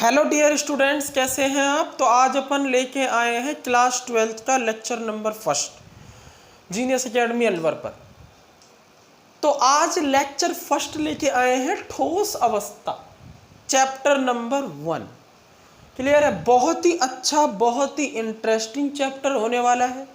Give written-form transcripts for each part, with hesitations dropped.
Hello dear students, कैसे हैं आप। तो आज अपन लेके आए हैं क्लास 12th का lecture number first genius academy Alwar पर। तो आज लेक्चर फर्स्ट लेके आए हैं ठोस अवस्था, चैप्टर नंबर 1। क्लियर है। बहुत ही अच्छा, बहुत ही इंटरेस्टिंग चैप्टर होने वाला है।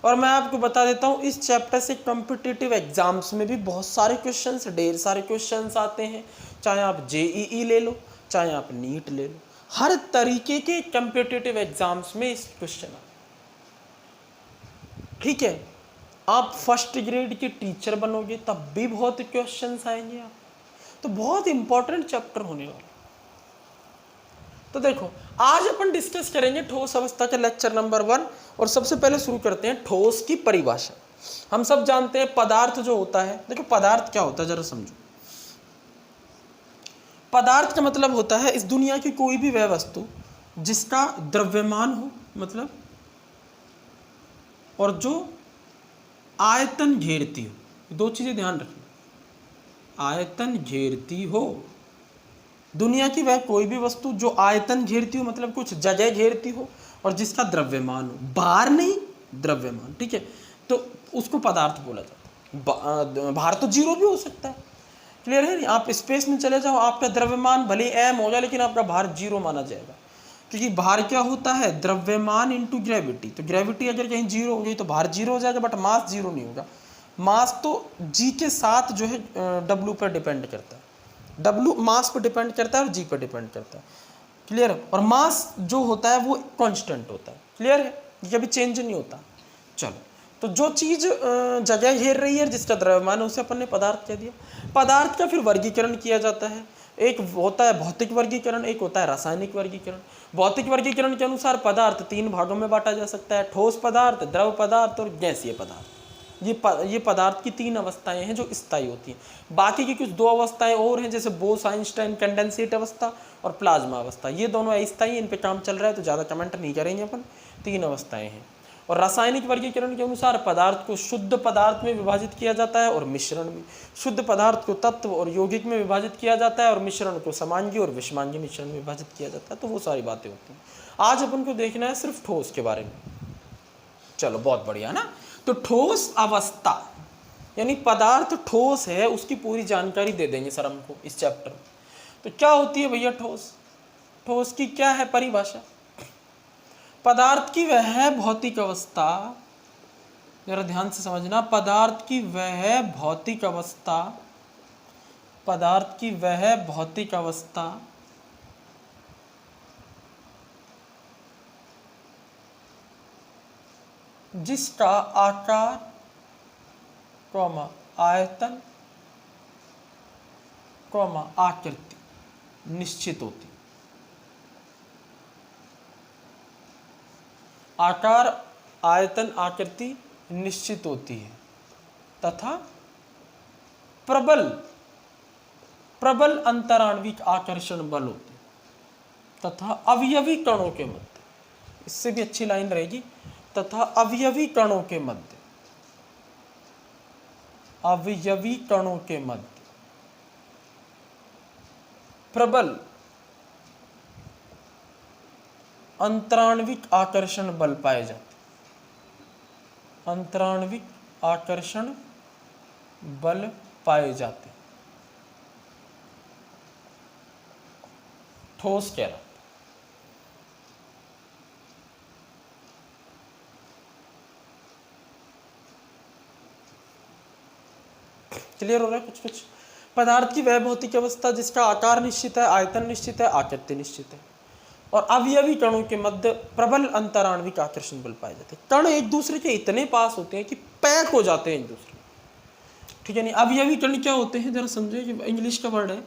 और मैं आपको बता देता हूँ, इस चैप्टर से कॉम्पिटिटिव एग्जाम्स में भी बहुत सारे क्वेश्चंस, ढेर सारे क्वेश्चंस आते हैं। चाहे आप जेईई ले लो, चाहे आप नीट ले लो, हर तरीके के कॉम्पिटिटिव एग्जाम्स में इस क्वेश्चन आते। ठीक है। आप फर्स्ट ग्रेड के टीचर बनोगे तब भी बहुत क्वेश्चंस आएंगे आप। तो बहुत इंपॉर्टेंट चैप्टर होने वाला। तो देखो, आज अपन डिस्कस करेंगे ठोस अवस्था के लेक्चर नंबर 1। और सबसे पहले शुरू करते हैं ठोस की परिभाषा। हम सब जानते हैं पदार्थ जो होता है, देखो पदार्थ क्या होता है जरा समझो। पदार्थ का मतलब होता है इस दुनिया की कोई भी वह वस्तु जिसका द्रव्यमान हो, मतलब, और जो आयतन घेरती हो। दो चीजें ध्यान रखना, आयतन घेरती हो। दुनिया की वह कोई भी वस्तु जो आयतन घेरती हो, मतलब कुछ जगह घेरती हो, और जिसका द्रव्यमान हो, भार नहीं, द्रव्यमान। ठीक है। तो उसको पदार्थ बोला जाता है। भार तो जीरो भी हो सकता है। क्लियर है। आप स्पेस में चले जाओ, आपका द्रव्यमान भले एम हो जाए, लेकिन आपका भार जीरो माना जाएगा। क्योंकि भार क्या होता है, द्रव्यमान इंटू ग्रेविटी। तो ग्रेविटी अगर कहीं जीरो हो गई तो भार जीरो हो जाएगा, बट मास जीरो नहीं होगा। मास तो जी के साथ जो है डब्ल्यू पर डिपेंड करता है। डब्ल्यू मास पर डिपेंड करता है और जी पर डिपेंड करता है। क्लियर है। और मास जो होता है वो कांस्टेंट होता है। क्लियर है, ये कभी चेंज नहीं होता। चलो, तो जो चीज जगह घेर रही है, जिसका द्रव्यमान है, उसे अपन ने पदार्थ कह दिया। पदार्थ का फिर वर्गीकरण किया जाता है। एक होता है भौतिक वर्गीकरण, एक होता है रासायनिक वर्गीकरण। भौतिक वर्गीकरण के अनुसार पदार्थ 3 भागों में बांटा जा सकता है: ठोस पदार्थ, द्रव पदार्थ और गैसीय पदार्थ। ये पदार्थ की 3 अवस्थाएं हैं जो स्थायी होती हैं। बाकी की कुछ 2 अवस्थाएं और हैं, जैसे बोस-आइंस्टाइन कंडेंसेट अवस्था और प्लाज्मा अवस्था। ये दोनों अस्थायी, इन पे काम चल रहा है तो ज़्यादा कमेंट नहीं करेंगे अपन। 3 अवस्थाएं हैं। और रासायनिक वर्गीकरण के अनुसार पदार्थ को शुद्ध पदार्थ में विभाजित किया जाता है और मिश्रण में। शुद्ध पदार्थ को तत्व और यौगिक में विभाजित किया जाता है, और मिश्रण को समांगी और विषमांगी मिश्रण में विभाजित किया जाता है। तो वो सारी बातें होती हैं। आज अपन को देखना है सिर्फ ठोस के बारे में। चलो, बहुत बढ़िया ना। तो ठोस अवस्था यानी पदार्थ ठोस है, उसकी पूरी जानकारी दे देंगे सर हमको इस चैप्टर में। तो क्या होती है भैया ठोस? ठोस की क्या है परिभाषा? पदार्थ की वह भौतिक अवस्था, जरा ध्यान से समझना, पदार्थ की वह भौतिक अवस्था, पदार्थ की वह भौतिक अवस्था जिसका आकार, आयतन, आकृति निश्चित होती। आकार, आयतन, आकृति निश्चित होती है तथा प्रबल अंतराण्विक आकर्षण बल होते तथा अवयवी कणों के मध्य, इससे भी अच्छी लाइन रहेगी, तथा अवयवी कणों के मध्य, अवयवी कणों के मध्य प्रबल अंतराण्विक आकर्षण बल पाए जाते। अंतराण्विक आकर्षण बल पाए जाते। ठोस कह रहा। क्लियर हो रहा है कुछ कुछ? पदार्थ की वह भौतिक अवस्था जिसका आकार निश्चित है, आयतन निश्चित है, आकृति निश्चित है, और अवयवी कणों के मध्य प्रबल अंतराण्विक आकर्षण बल पाए जाते हैं। कण एक दूसरे के इतने पास होते हैं कि पैक हो जाते हैं एक दूसरे। ठीक है। नहीं, अवयवी कण क्या होते हैं जरा समझे, कि इंग्लिश का वर्ड है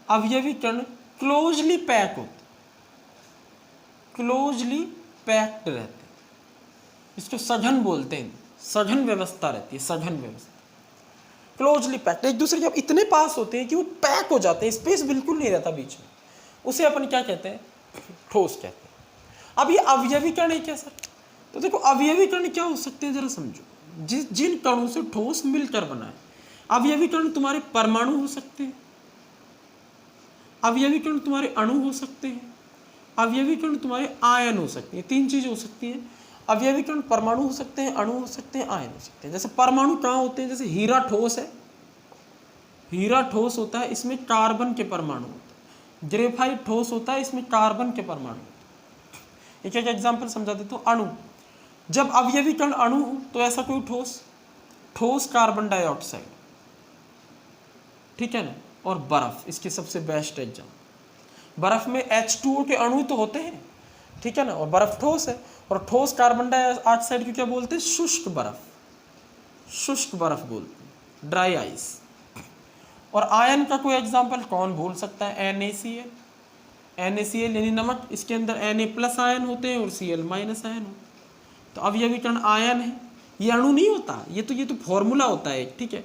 अवयवी कण। क्लोजली पैक होते, क्लोजली पैक्ड रहते हैं। इसको सघन बोलते हैं, सघन व्यवस्था रहती है, सघन व्यवस्था। क्लोजली पैक्ड, एक दूसरे के अब इतने पास होते हैं कि वो पैक हो जाते हैं, स्पेस बिल्कुल नहीं रहता बीच में। उसे अपन क्या कहते हैं? ठोस कहते हैं। अब ये अवयवी कण है क्या सर? तो देखो, अवयवी कण क्या हो सकते हैं जरा समझो। जिन कणों से ठोस मिलकर बना है। अवयवी कण तुम्हारे परमाणु हो सकते हैं, अवयवी कण तुम्हारे अणु हो सकते हैं, अवयवी कण तुम्हारे आयन हो सकते हैं। तीन चीज़ हो सकती हैं, अवयवी कण परमाणु हो सकते हैं, अणु हो सकते हैं, आयन हो सकते हैं। जैसे परमाणु कहाँ होते हैं, जैसे हीरा ठोस है, हीरा ठोस होता है, इसमें कार्बन के परमाणु होते हैं। ग्रेफाइट ठोस होता है, इसमें कार्बन के परमाणु होते हैं। एक एक एग्जाम्पल समझा देता हूँ। अणु, जब अवयवी कण अणु हो तो ऐसा कोई ठोस, ठोस कार्बन डाइऑक्साइड, ठीक है ना। और बर्फ इसके सबसे बेस्ट एग्जाम्पल, बर्फ में H2O के अणु तो होते हैं, ठीक है ना, और बर्फ ठोस है। और ठोस कार्बन डाइऑक्साइड को क्या बोलते हैं, शुष्क बर्फ, शुष्क बर्फ बोलते हैं, ड्राई आइस। और आयन का कोई एग्जाम्पल कौन भूल सकता है, NaCl, NaCl यानी नमक, इसके अंदर Na+ आयन होते हैं और Cl- आयन होते हैं। तो अवयवी कण आयन है, ये अणु नहीं होता, ये तो फॉर्मूला होता है, ठीक है।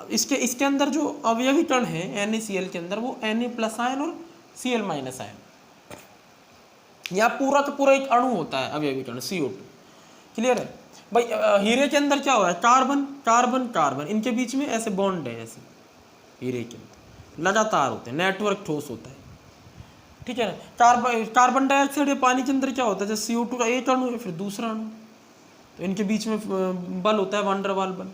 इसके अंदर जो अवयवी कण है NaCl के अंदर, वो Na+ आयन और Cl- आयन, यहाँ पूरा का पूरा एक अणु होता है अवयवी कण, CO2। क्लियर है भाई। हीरे के अंदर क्या हो रहा है, कार्बन कार्बन कार्बन, इनके बीच में ऐसे बॉन्ड है, ऐसे हीरे के अंदर लगातार होते हैं, नेटवर्क ठोस होता है, ठीक है ना। कार्बन डाइऑक्साइड या पानी के अंदर क्या होता है, जैसे CO2 का एक अणु है, फिर दूसरा अणु, तो इनके बीच में बल होता है, वैन डर वाल बल।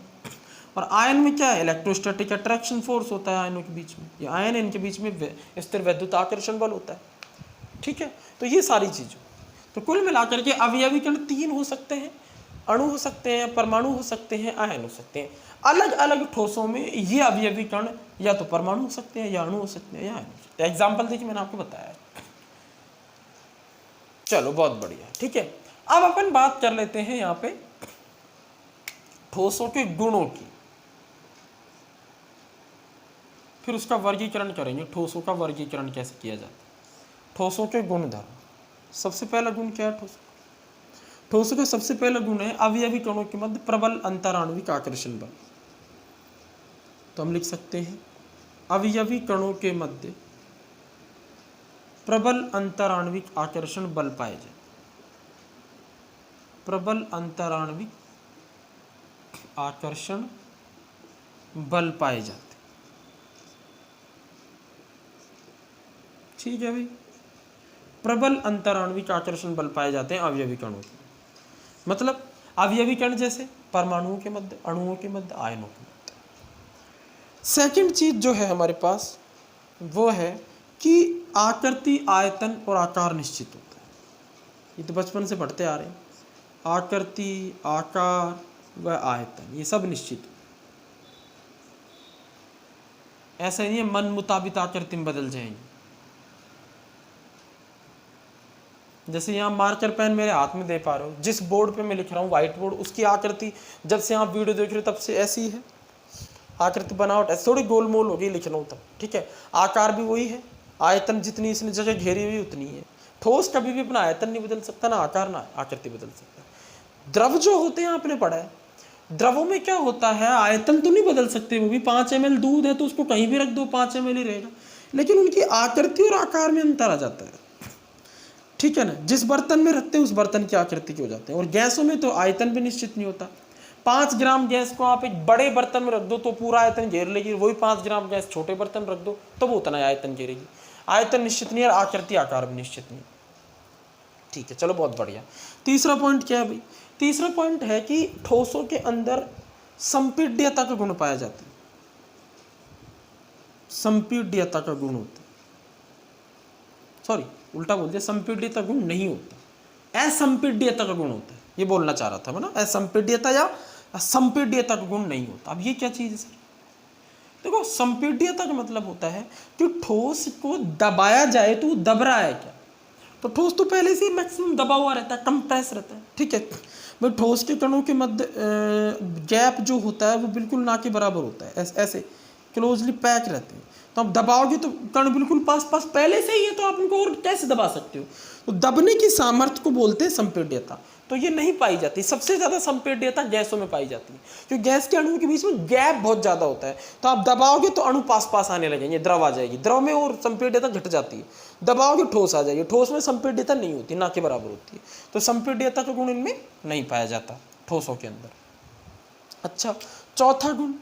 और आयन में क्या है, इलेक्ट्रोस्टैटिक अट्रैक्शन फोर्स होता है आयनों के बीच में, ये आयन इनके बीच में स्थिर वैद्युत आकर्षण बल होता है, ठीक है। तो ये सारी चीज़ें, तो कुल मिलाकर के अवयवी कण तीन हो सकते हैं, अणु हो सकते हैं, परमाणु हो सकते हैं, आयन हो सकते हैं। अलग अलग ठोसों में ये अवयवी कण या तो परमाणु हो सकते हैं, या अणु हो सकते हैं, या आयन हो सकते हैं। एग्जाम्पल देखिए, मैंने आपको बताया। चलो बहुत बढ़िया, ठीक है। अब अपन बात कर लेते हैं यहाँ पे ठोसों के गुणों की, फिर उसका वर्गीकरण करेंगे, ठोसों का वर्गीकरण कैसे किया जाता है। ठोसों के गुणधर्म, सबसे पहला गुण क्या है ठोसों, ठोसों का सबसे पहला गुण है अवयवी कणों के मध्य प्रबल अंतराण्विक आकर्षण बल। तो हम लिख सकते हैं अवयवी कणों के मध्य प्रबल अंतराण्विक आकर्षण बल पाए जाते, प्रबल अंतराण्विक आकर्षण बल पाए जाते, ठीक है भाई। प्रबल अंतराण्विक आकर्षण बल पाए जाते हैं अवयवी कणों के, मतलब अवयवी कण जैसे परमाणुओं के मध्य, अणुओं के मध्य, आयनों के मध्य। सेकंड चीज जो है हमारे पास वो है कि आकृति, आयतन और आकार निश्चित होता है। ये तो बचपन से पढ़ते आ रहे हैं, आकृति, आकार व आयतन ये सब निश्चित हो। ऐसा नहीं है मन मुताबिक आकृति में बदल जाएंगे। जैसे यहाँ मार्कर पेन मेरे हाथ में दे पा रहे हो, जिस बोर्ड पे मैं लिख रहा हूँ व्हाइट बोर्ड, उसकी आकृति जब से आप वीडियो देख रहे हो तब से ऐसी है, आकृति बनावट ऐसे थोड़ी गोलमोल हो गई लिख रहा हूँ तब, ठीक है। आकार भी वही है, आयतन जितनी इसने जगह घेरी हुई उतनी है। ठोस कभी भी अपना आयतन नहीं बदल सकता, ना आकार ना आकृति बदल सकता। द्रव जो होते हैं आपने पढ़ा है, द्रवों में क्या होता है, आयतन तो नहीं बदल सकते, वो भी 5 ml दूध है तो उसको कहीं भी रख दो 5 ml ही रहेगा, लेकिन उनकी आकृति और आकार में अंतर आ जाता है, ठीक है ना। जिस बर्तन में रखते हैं उस बर्तन की आकृति की हो जाते हैं। और गैसों में तो आयतन भी निश्चित नहीं होता। 5 ग्राम गैस को आप एक बड़े बर्तन में रख दो तो पूरा आयतन घेर लेगी, वही 5 ग्राम गैस छोटे बर्तन रख दो तो वो उतना आयतन घेरेगी। आयतन निश्चित नहीं है, आकृति आकार भी निश्चित नहीं, ठीक है। चलो बहुत बढ़िया। तीसरा पॉइंट क्या है भाई, तीसरा पॉइंट है कि ठोसों के अंदर संपीड्यता का गुण पाया जाता है, संपीड्यता का गुण होता है, सॉरी उल्टा बोल दिया, संपीड्यता गुण नहीं होता, असंपीड्यता का गुण होता है, ये बोलना चाह रहा था मैं ना, असंपीड्यता या संपीड्यता का गुण नहीं होता। अब ये क्या चीज है सर, देखो संपीड्यता का मतलब होता है कि ठोस को दबाया जाए तो दब रहा है क्या, तो ठोस तो पहले से ही मैक्सिमम दबा हुआ रहता है, कंप्रेस रहता है, ठीक है भाई। ठोस के कणों के मध्य गैप जो होता है वो बिल्कुल ना के बराबर होता है, ऐसे क्लोजली पैक रहते हैं, तो आप दबाओगे तो कण बिल्कुल पास पास पहले से ही है, तो आप उनको और कैसे दबा सकते हो। तो दबने की सामर्थ्य को बोलते हैं संपीड्यता, तो ये नहीं पाई जाती। सबसे ज्यादा संपीड्यता गैसों में पाई जाती है, क्योंकि गैस के अणुओं के बीच में गैप बहुत ज्यादा होता है, तो आप दबाओगे तो अणु पास पास आने लगेंगे, द्रव आ जाएगी, द्रव में और संपीड्यता घट जाती है, दबाओगे ठोस आ जाएगी, ठोस में संपीड्यता नहीं होती, ना के बराबर होती है, तो संपीड्यता का गुण इनमें नहीं पाया जाता ठोसों के अंदर। अच्छा, चौथा गुण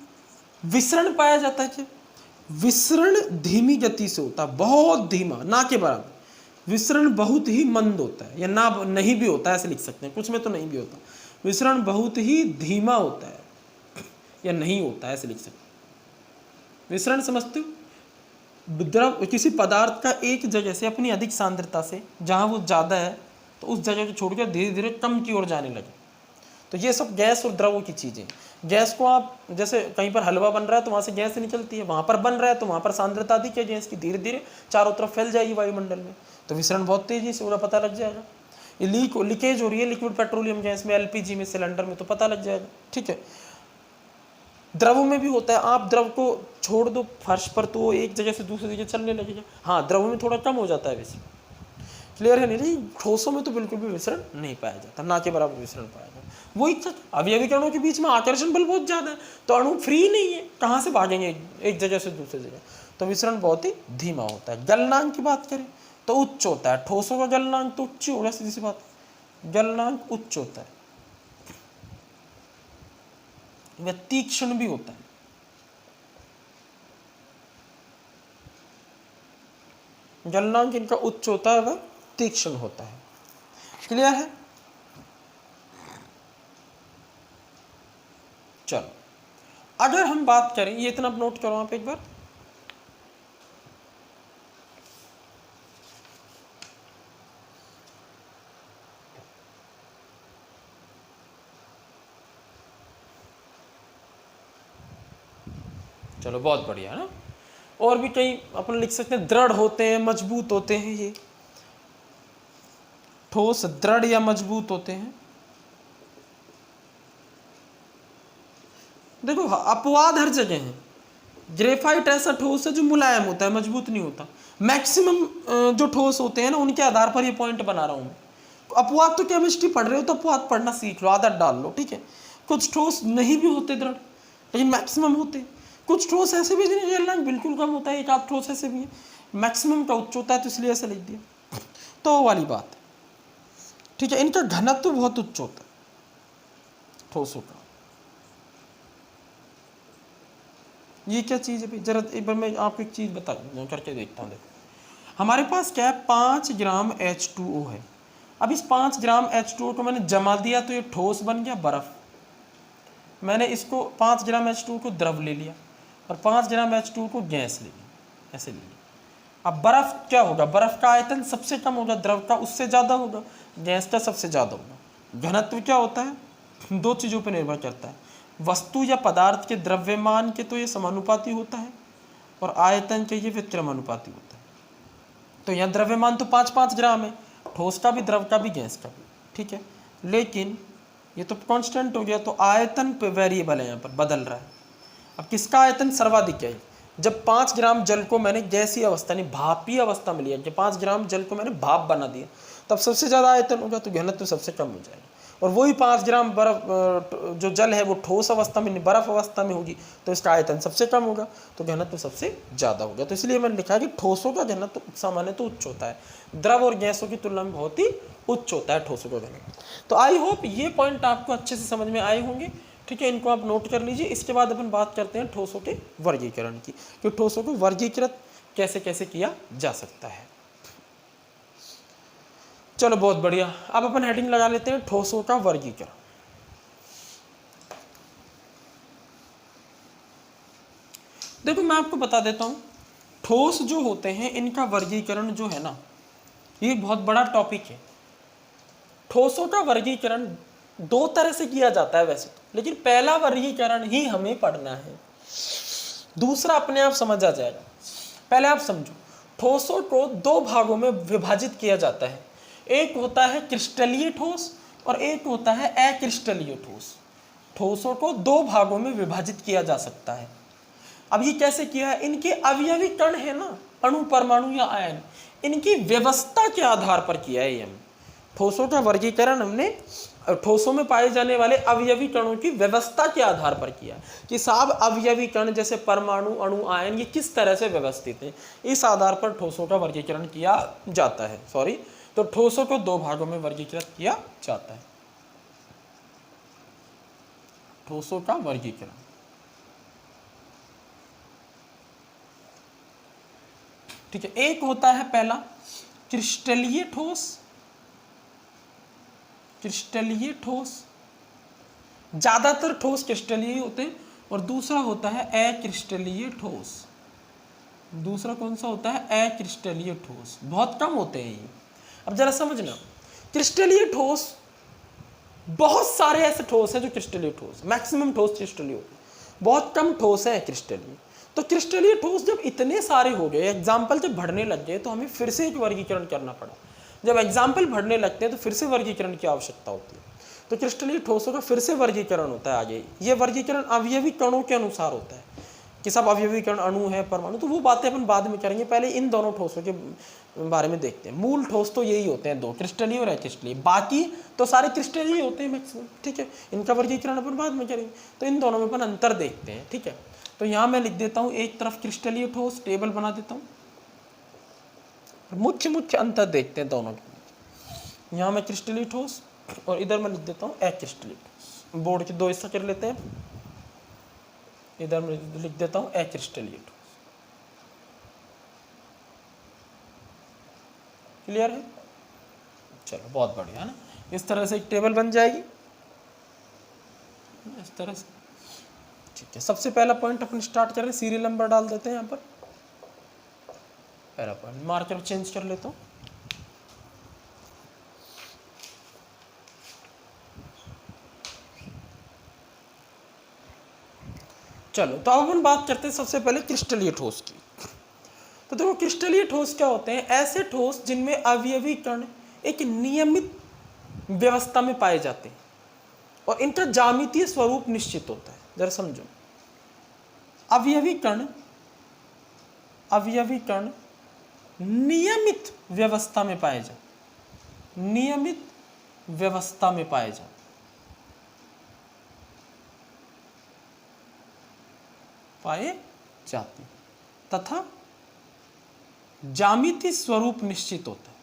विसरण पाया जाता है। क्या विसरण धीमी गति से होता है, बहुत धीमा, ना के बराबर, विसरण बहुत ही मंद होता है, या ना नहीं भी होता है, ऐसे लिख सकते हैं, कुछ में तो नहीं भी होता। विसरण बहुत ही धीमा होता है या नहीं होता है, ऐसे लिख सकते हैं। विसरण समझते हो, द्रव किसी पदार्थ का एक जगह से अपनी अधिक सांद्रता से जहाँ वो ज़्यादा है तो उस जगह को छोड़कर धीरे धीरे कम की ओर जाने लगे। तो ये सब गैस और द्रवों की चीज़ें। गैस को आप जैसे कहीं पर हलवा बन रहा है तो वहाँ से गैस निकलती है, वहाँ पर बन रहा है तो वहाँ पर सांद्रता अधिक है गैस की, धीरे धीरे चारों तरफ फैल जाएगी वायुमंडल में, तो विसरण बहुत तेजी से होगा, पता लग जाएगा। ये लीकेज हो रही है लिक्विड पेट्रोलियम गैस में, एलपीजी में, सिलेंडर में, तो पता लग जाएगा। ठीक है, द्रव में भी होता है। आप द्रव को छोड़ दो फर्श पर तो वो एक जगह से दूसरी जगह चलने लगेगा। हाँ, द्रव में थोड़ा कम हो जाता है वैसे, क्लियर है नहीं? ठोसों में तो बिल्कुल भी विसरण नहीं पाया जाता, ना के बराबर विसरण पाया जाता। वही अवयवी कणों के बीच में आकर्षण बल बहुत ज्यादा है, तो अणु फ्री नहीं है, कहाँ से भागेंगे एक जगह से दूसरी जगह, तो विसरण बहुत ही धीमा होता है। गलनांक की बात करें तो उच्च होता है, ठोसों का गलनांक तो उच्च होगा, सीधी सी बात, गलनांक उच्च होता है। वह तीक्ष्ण भी होता है। गलनांक इनका उच्च होता है, वह तीक्ष्ण होता है। क्लियर है? चलो, अगर हम बात करें, ये इतना नोट करो आप एक बार, चलो बहुत बढ़िया है ना। और भी कई अपन लिख सकते हैं, दृढ़ होते हैं, मजबूत होते हैं, ये ठोस दृढ़ या मजबूत होते हैं। देखो अपवाद हर जगह है। ग्रेफाइट ऐसा ठोस है जो मुलायम होता है, मजबूत नहीं होता। मैक्सिमम जो ठोस होते हैं ना, उनके आधार पर ये पॉइंट बना रहा हूं मैं। अपवाद तो केमिस्ट्री पढ़ रहे हो तो अपवाद पढ़ना सीख लो, आदत डाल लो, ठीक है। कुछ ठोस नहीं भी होते दृढ़, लेकिन मैक्सिमम होते। कुछ ठोस ऐसे भी जिनका बिल्कुल कम होता है, एक आध ठोस ऐसे भी है, मैक्सिमम का उच्च होता है, तो इसलिए ऐसे लिख दिया। तो वाली बात, ठीक है। इनका घनत्व तो बहुत उच्च होता है ठोसों का। ये क्या चीज़ है भाई, जरा एक बार मैं आपको एक चीज़ बता करके देखता हूँ। देखो, हमारे पास क्या है, 5 ग्राम H2O है। अब इस 5 ग्राम H2O को मैंने जमा दिया तो ये ठोस बन गया बर्फ। मैंने इसको 5 ग्राम H2O को द्रव ले लिया और 5 ग्राम H2O को गैस ले लिया, ऐसे ले लिया। अब बर्फ क्या होगा, बर्फ का आयतन सबसे कम होगा, द्रव का उससे ज़्यादा होगा, गैस का सबसे ज़्यादा होगा। घनत्व क्या होता है, दो चीज़ों पर निर्भर करता है, वस्तु या पदार्थ के द्रव्यमान के तो ये समानुपाती होता है, और आयतन के ये व्यतिक्रमानुपाती होता है। तो यहाँ द्रव्यमान तो 5-5 ग्राम है, ठोस का भी, द्रव का भी, गैस का भी, ठीक है। लेकिन ये तो कांस्टेंट हो गया, तो आयतन पे वेरिएबल है, यहाँ पर बदल रहा है। अब किसका आयतन सर्वाधिक है, जब 5 ग्राम जल को मैंने गैसीय अवस्था नहीं भापीय अवस्था में लिया, जब 5 ग्राम जल को मैंने भाप बना दिया, तब सबसे ज़्यादा आयतन होगा, तो घनत्व तो सबसे कम हो जाएगा। और वही 5 ग्राम बर्फ जो जल है वो ठोस अवस्था में, बर्फ अवस्था में होगी, तो इसका आयतन सबसे कम होगा, तो घनत्व तो सबसे ज़्यादा होगा। तो इसलिए मैंने लिखा कि ठोसों का घनत्व सामान्य तो उच्च होता है, द्रव और गैसों की तुलना में बहुत ही उच्च होता है ठोसों का घनत्व। तो आई होप ये पॉइंट आपको अच्छे से समझ में आए होंगे, ठीक है। इनको आप नोट कर लीजिए। इसके बाद अपन बात करते हैं ठोसों के वर्गीकरण की, कि ठोसों को वर्गीकृत कैसे कैसे किया जा सकता है। चलो बहुत बढ़िया, अब अपन हेडिंग लगा लेते हैं ठोसों का वर्गीकरण। देखो मैं आपको बता देता हूं, ठोस जो होते हैं इनका वर्गीकरण जो है ना, ये बहुत बड़ा टॉपिक है। ठोसों का वर्गीकरण दो तरह से किया जाता है वैसे तो, लेकिन पहला वर्गीकरण ही हमें पढ़ना है, दूसरा अपने आप समझ आ जाएगा। पहले आप समझो, ठोसों को दो भागों में विभाजित किया जाता है, एक होता है क्रिस्टलीय ठोस और एक होता है अक्रिस्टलीय ठोस। ठोसों को दो भागों में विभाजित किया जा सकता है। अब ये कैसे किया है, इनके अवयवी कण है ना, अणु, परमाणु या आयन, इनकी व्यवस्था के आधार पर किया है। हमने ठोसों का वर्गीकरण हमने ठोसों में पाए जाने वाले अवयवी कणों की व्यवस्था के आधार पर किया, कि साहब अवयवी कण जैसे परमाणु, अणु, आयन, ये किस तरह से व्यवस्थित है, इस आधार पर ठोसों का वर्गीकरण किया जाता है। तो ठोसों को दो भागों में वर्गीकृत किया जाता है। ठोसों का वर्गीकरण, ठीक है। एक होता है पहला क्रिस्टलीय ठोस, क्रिस्टलीय ठोस, ज्यादातर ठोस क्रिस्टलीय होते हैं, और दूसरा होता है अक्रिस्टलीय ठोस। दूसरा कौन सा होता है? अक्रिस्टलीय ठोस। बहुत कम होते हैं ये। अब जरा समझना, क्रिस्टलीय ठोस, बहुत सारे ऐसे ठोस हैं जो क्रिस्टलीय ठोस, मैक्सिमम ठोस क्रिस्टलीय होते हैं, बहुत कम ठोस है क्रिस्टलीय। तो क्रिस्टलीय ठोस जब इतने सारे हो गए, एग्जाम्पल जब बढ़ने लग गए, तो हमें फिर से एक वर्गीकरण करना पड़ा। जब एग्जाम्पल बढ़ने लगते हैं तो फिर से वर्गीकरण की आवश्यकता होती है। तो क्रिस्टलीय ठोसों का फिर से वर्गीकरण होता है आगे। ये वर्गीकरण अवयवी कणों के अनुसार होता है कि सब अवयवी कण अणु है, परमाणु, तो वो बातें अपन बाद में करेंगे। पहले इन दोनों ठोसों के बारे में देखते हैं। मूल ठोस तो यही होते हैं दो, क्रिस्टलीय और अक्रिस्टलीय, बाकी तो सारे क्रिस्टलीय होते हैं मैक्सिमम, ठीक है। इनका वर्गीकरण अपन बाद में करेंगे। तो इन दोनों में अपन अंतर देखते हैं, ठीक है। तो यहाँ मैं लिख देता हूँ एक तरफ क्रिस्टलीय ठोस, टेबल बना देता हूँ, मुख्य मुख्य अंतर देखते हैं दोनों के। यहाँ मैं क्रिस्टलीय ठोस और इधर मैं लिख देता हूँ अक्रिस्टलीय ठोस। बोर्ड के दो हिस्सा कर लेते हैं, इधर मैं लिख देता हूँ अक्रिस्टलीय ठोस। क्लियर है? चलो बहुत बढ़िया है ना। इस तरह से एक टेबल बन जाएगी, इस तरह से, ठीक है। सबसे पहला पॉइंट अपन स्टार्ट कर रहे हैं, सीरियल नंबर डाल देते हैं यहाँ पर। पहला पॉइंट मार्कर चेंज कर लेता हूँ। चलो, तो अब अपन बात करते हैं सबसे पहले क्रिस्टलीय ठोस की। तो देखो, क्रिस्टलीय ठोस क्या होते हैं? ऐसे ठोस जिनमें अवयवी कण एक नियमित व्यवस्था में पाए जाते हैं और इनका ज्यामितीय स्वरूप निश्चित होता है। जरा समझो, अवयवी कण नियमित व्यवस्था में पाए जाते, नियमित व्यवस्था में पाए जाते, तथा ज्यामितीय स्वरूप निश्चित होता है।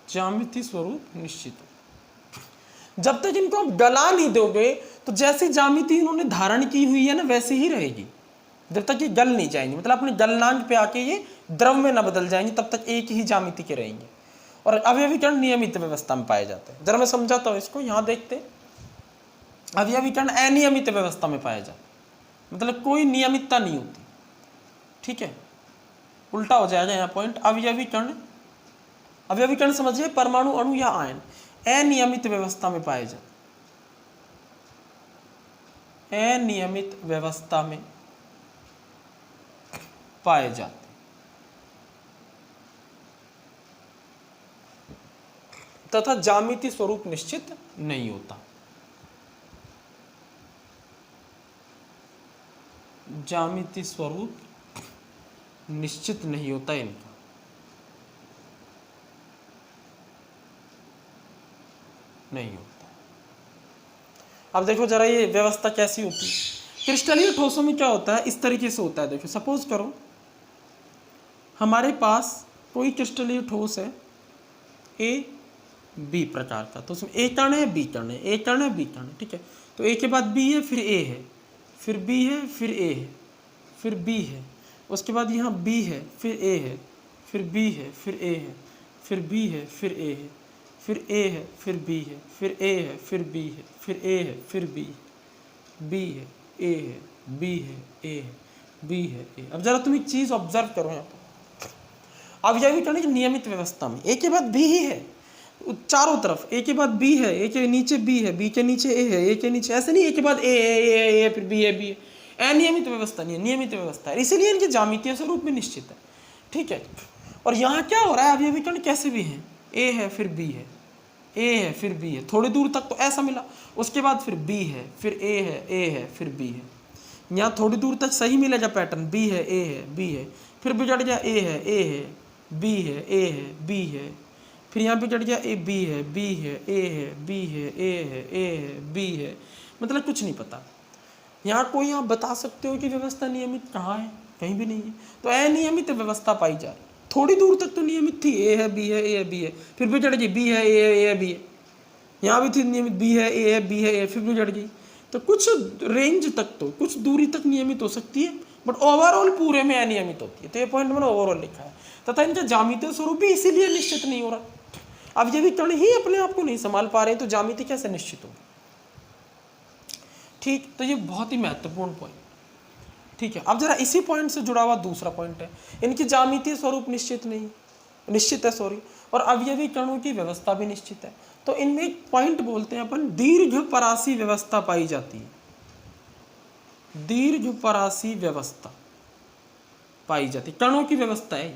ज्यामितीय स्वरूप निश्चित हो। जब तक इनको आप गला नहीं दोगे तो जैसी ज्यामिति इन्होंने धारण की हुई है ना, वैसे ही रहेगी। जब तक ये गल नहीं जाएंगे, मतलब अपने गलनांक पे आके ये द्रव में न बदल जाएंगे, तब तक एक ही ज्यामिति के रहेंगे। और अवयवी कण नियमित व्यवस्था में पाए जाते हैं। जरा मैं समझाता हूँ इसको, यहां देखते हैं। अवयवी कण अनियमित व्यवस्था में पाए जाते, मतलब कोई नियमितता नहीं होती, ठीक है। उल्टा हो जाएगा यहाँ पॉइंट। अवयवी कण समझिए, परमाणु, अणु या आयन अनियमित व्यवस्था में पाए जाते, अनियमित व्यवस्था में पाए जाते, तथा ज्यामितीय स्वरूप निश्चित नहीं होता। ज्यामितीय स्वरूप निश्चित नहीं होता इनका, नहीं होता। अब देखो जरा ये व्यवस्था कैसी होती है। क्रिस्टलीय ठोसों में क्या होता है? इस तरीके से होता है। देखो, सपोज करो हमारे पास कोई क्रिस्टलीय ठोस है ए बी प्रकार का, तो उसमें ए कण है, बी कण है, ए कण है, बी कण है, ठीक है। तो ए के बाद बी है, फिर ए है, फिर बी है, फिर ए है, फिर बी है, उसके बाद यहाँ बी है, फिर ए है, फिर बी है, फिर ए है, फिर बी है, फिर ए है, फिर ए है, फिर बी है, फिर ए है, फिर बी है, फिर ए है, फिर बी है, बी है, ए है, बी है, ए है, बी है, ए। अब जरा तुम एक चीज ऑब्जर्व करो यहाँ पर। अब यह भी करना कि नियमित व्यवस्था में ए के बाद बी ही है, चारों तरफ ए के बाद बी है, ए के नीचे बी है, बी के नीचे ए है, ए के नीचे, ऐसे नहीं ए के बाद ए फिर बी है, बी है। अनियमित व्यवस्था नहीं है, नियमित व्यवस्था है, इसीलिए इनके ज्यामितीय स्वरूप में निश्चित है, ठीक है। और यहाँ क्या हो रहा है? अवयवी कण कैसे भी हैं, ए है, फिर बी है, ए है, फिर बी है, थोड़ी दूर तक तो ऐसा मिला, उसके बाद फिर बी है, फिर ए है, फिर बी है। यहाँ थोड़ी दूर तक सही मिलेगा पैटर्न, बी है, ए है, बी है, फिर बिगड़ गया ए है, बी है, ए है, बी है, फिर यहाँ बिगड़ गया ए, बी है, ए है, बी है, ए है, बी है, मतलब कुछ नहीं पता। यहाँ कोई आप बता सकते हो कि व्यवस्था नियमित कहाँ है? कहीं भी नहीं है। तो अनियमित व्यवस्था पाई जा रही, थोड़ी दूर तक तो नियमित थी, ए है, बी है, ए है, बी है, फिर बिगड़ गई, बी है, ए है, बी है, यहाँ भी थी नियमित, बी है, ए है, बी है, ए, फिर बिगड़ गई। तो कुछ रेंज तक, तो कुछ दूरी तक नियमित हो सकती है, बट ओवरऑल पूरे में अनियमित होती है। तो ये पॉइंट मैंने ओवरऑल लिखा है। तथा इनका ज्यामितीय स्वरूप भी इसीलिए निश्चित नहीं हो रहा। अब यदि कण ही अपने आप को नहीं संभाल पा रहे तो ज्यामिति कैसे निश्चित होगी? ठीक, तो ये बहुत ही महत्वपूर्ण पॉइंट। ठीक है, अब जरा इसी पॉइंट से जुड़ा हुआ दूसरा पॉइंट है, इनकी ज्यामितीय स्वरूप निश्चित नहीं, निश्चित है सॉरी, और अवयवी कणों की व्यवस्था भी निश्चित है। तो इनमें एक पॉइंट बोलते हैं अपन, दीर्घ परासी व्यवस्था पाई जाती है। दीर्घ परासी व्यवस्था पाई जाती है, कणों की व्यवस्था है।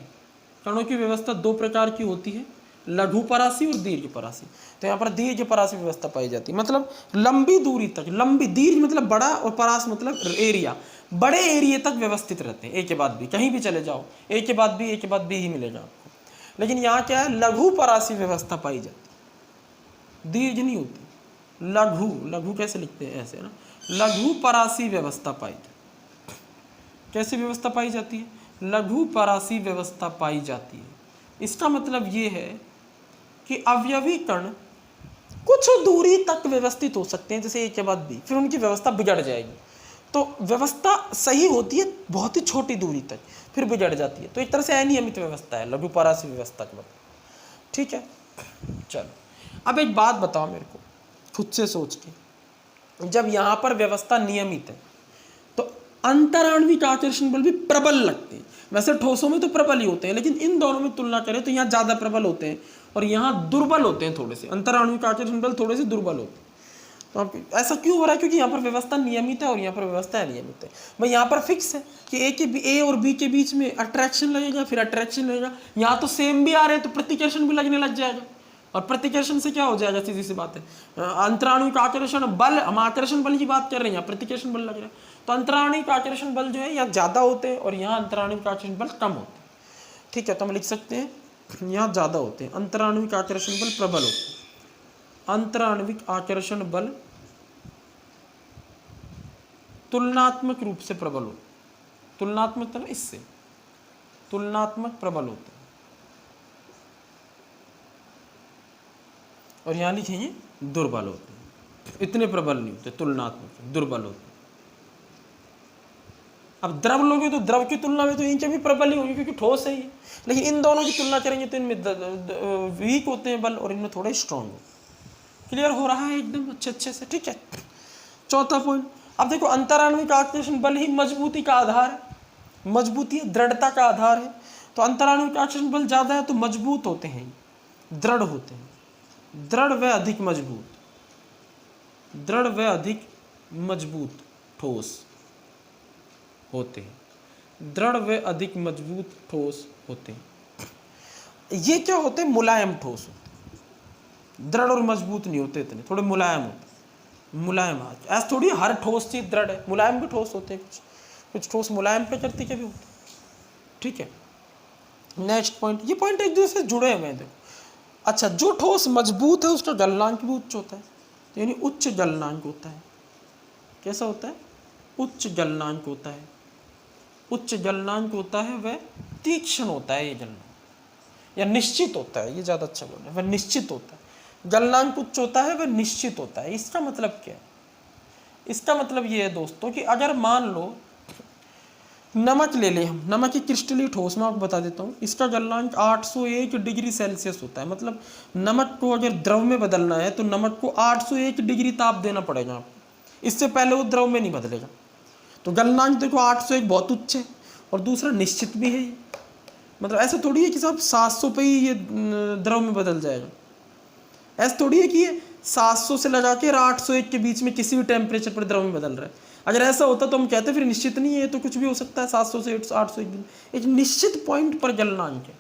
कणों की व्यवस्था दो प्रकार की होती है, लघु परासी और दीर्घ परासी। तो यहाँ पर दीर्घ परासी व्यवस्था पाई जाती है, मतलब लंबी दूरी तक, लंबी, दीर्घ मतलब बड़ा और परास मतलब एरिया, बड़े एरिया तक व्यवस्थित रहते हैं। एक के बाद भी कहीं भी चले जाओ, एक के बाद भी, एक के बाद भी ही मिलेगा आपको। लेकिन यहाँ क्या है, लघु परासी व्यवस्था पाई जाती है, दीर्घ नहीं होती, लघु, लघु कैसे लिखते हैं ऐसे ना, लघु परासी व्यवस्था पाई जाती। कैसी व्यवस्था पाई जाती है? लघु परासी व्यवस्था पाई जाती है। इसका मतलब ये है कि अवयवी कण कुछ दूरी तक व्यवस्थित हो सकते हैं, जैसे एक के बाद भी, फिर उनकी व्यवस्था बिगड़ जाएगी। तो व्यवस्था सही होती है बहुत ही छोटी दूरी तक, फिर बिगड़ जाती है। तो एक तरह से अनियमित व्यवस्था है लघु परासी व्यवस्था का मतलब। ठीक है, चलो अब एक बात बताओ मेरे को खुद से सोच के, जब यहाँ पर व्यवस्था नियमित है तो अंतराण्विक आकर्षण बल भी प्रबल लगते हैं। वैसे ठोसों में तो प्रबल ही होते हैं, लेकिन इन दोनों में तुलना करें तो यहाँ ज़्यादा प्रबल होते हैं और यहाँ दुर्बल होते हैं थोड़े से, अंतराण्विक आकर्षण बल थोड़े से दुर्बल होते हैं। तो अब ऐसा क्यों हो रहा है? क्योंकि यहाँ पर व्यवस्था नियमित है और यहाँ पर व्यवस्था अनियमित है। भाई यहाँ पर फिक्स है कि ए और बी के बीच में अट्रैक्शन लगेगा, फिर अट्रैक्शन लगेगा। यहाँ तो सेम भी आ रहे हैं तो प्रतिकर्षण भी लगने लग जाएगा, और प्रतिकर्षण से क्या हो जाएगा? सीधी सी बात है, अंतराणुविक आकर्षण बल, हम आकर्षण बल की बात कर रहे हैं, यहाँ प्रतिकर्षण बल लग रहा है। तो अंतराणुविक आकर्षण बल जो है यहाँ ज़्यादा होते हैं और यहाँ अंतराणुविक आकर्षण बल कम होते हैं। ठीक है, तो हम लिख सकते हैं यहाँ ज़्यादा होते हैं, अंतराणुविक आकर्षण बल प्रबल होते हैं। अंतराणुविक आकर्षण बल तुलनात्मक रूप से प्रबल होते, तुलनात्मक मतलब इससे तुलनात्मक प्रबल होते हैं। और यहाँ लिखेंगे दुर्बल होते हैं, इतने प्रबल नहीं होते, तुलनात्मक दुर्बल होते हैं। अब द्रव लोगे तो द्रव की तुलना में तो इनके भी प्रबल ही होंगे क्योंकि ठोस है ये, लेकिन इन दोनों की तुलना करेंगे तो इनमें वीक होते हैं बल और इनमें थोड़े स्ट्रॉन्ग हो। क्लियर हो रहा है एकदम अच्छे से? ठीक है, चौथा पॉइंट। अब देखो, अंतराण्विक आकर्षण बल ही मजबूती का आधार है, मजबूती दृढ़ता का आधार है। तो अंतराण्विक आकर्षण बल ज़्यादा है तो मजबूत होते हैं, दृढ़ होते हैं, दृढ़ व अधिक मजबूत, दृढ़ व अधिक मजबूत ठोस होते हैं, दृढ़ व अधिक मजबूत ठोस होते हैं। ये क्या होते हैं? मुलायम ठोस होते हैं, दृढ़ और मजबूत नहीं होते इतने, थोड़े मुलायम होते हैं। मुलायम ऐसा थोड़ी हर ठोस चीज दृढ़ है, मुलायम भी ठोस होते हैं, कुछ ठोस मुलायम प्रकृति के भी होते हैं। ठीक है, नेक्स्ट पॉइंट। ये पॉइंट एक दूसरे से जुड़े हुए हैं, देखो। अच्छा, जो ठोस मजबूत है उसका गलनांक भी उच्च होता है, यानी उच्च गलनांक होता है। कैसा होता है? उच्च गलनांक होता है। उच्च गलनांक होता है वह तीक्ष्ण होता है, ये गलनांक, या निश्चित होता है, ये ज़्यादा अच्छा बोल रहे हैं, वह निश्चित होता है। गलनांक उच्च होता है वह निश्चित होता है। इसका मतलब क्या है? इसका मतलब ये है दोस्तों कि अगर मान लो नमक ले लें हम, नमक की क्रिस्टलीय ठोस, मैं आपको बता देता हूँ, इसका गलनांक 801 डिग्री सेल्सियस होता है। मतलब नमक को अगर द्रव में बदलना है तो नमक को 801 डिग्री ताप देना पड़ेगा आपको, इससे पहले वो द्रव में नहीं बदलेगा। तो गलनांक देखो 801 बहुत उच्च है और दूसरा निश्चित भी है। मतलब ऐसा थोड़ी है कि साहब 700 पे ही ये द्रव में बदल जाएगा, ऐसा थोड़ी है कि ये 700 से लगा के 801 के बीच में किसी भी टेम्परेचर पर द्रव में बदल रहा है। अगर ऐसा होता तो हम कहते फिर निश्चित नहीं है, तो कुछ भी हो सकता है 700 से 801। एक निश्चित पॉइंट पर गलनांक है,